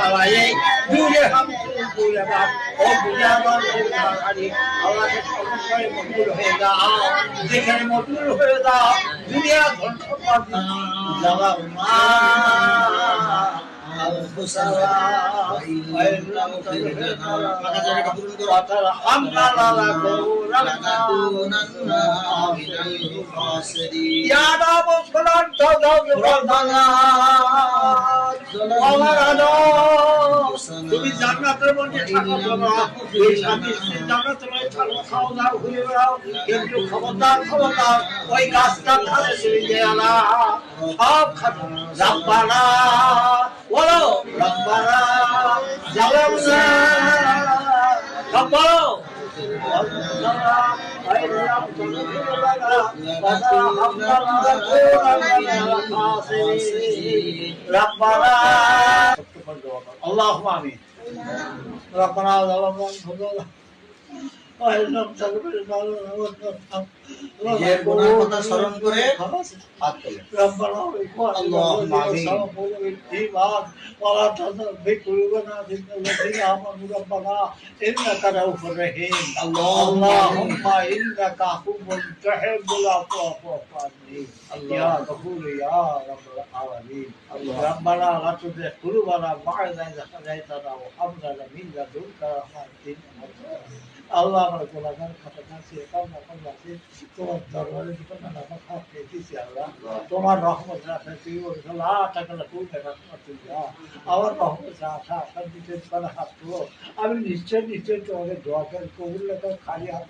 খাওয়াইয়ে দূরে হাম দূরে বাপ ও দূরে আমার আরে আল্লাহকে স্মরণ করে মঞ্জুর হয়ে যাও যেখানে মঞ্জুর হয়ে যাও দুনিয়া ধ্বংস কর যাওয়া মা তুমি জান্নাতের মধ্যে থাকো না এই স্বামী জান্নাতের মধ্যে থাকো খাও দাও ঘুরে বেড়াও কিন্তু খবরদার ওই গাছটা ধারে শুয়ে না সব খাবে রাব্বানা বলো রাব্বানা জালামনা রাব্বানা اللهم آمين ربنا ظلمنا أنفسنا وإن لم تغفر لنا নিজের গুনার কথা স্মরণ করে হাত তোলেন। ربنا اللهم آمين ولا تزغ قلوبنا بعد إذ هديتنا ربنا إنك رؤوف رحيم اللهم إنك عفو تحب العفو فاعف عني يا غفور يا رب العالمين ربنا لا تزغ قلوبنا بعد إذ هديتنا وهب لنا من لدنك رحمة আল্লাহ আমার গোলাগার খাতা সে কামনা করলা সে তোমার দরবারে জীবন নামা খাপ পেয়েছি আল্লাহ তোমার রহমত রাখা তুই ওলা টাকালা তুই রহমত যা আমার রহমত রাখা সব দিতে হাত আমি নিশ্চয় তোমাকে দোয়া করে কবুল খালি হাতে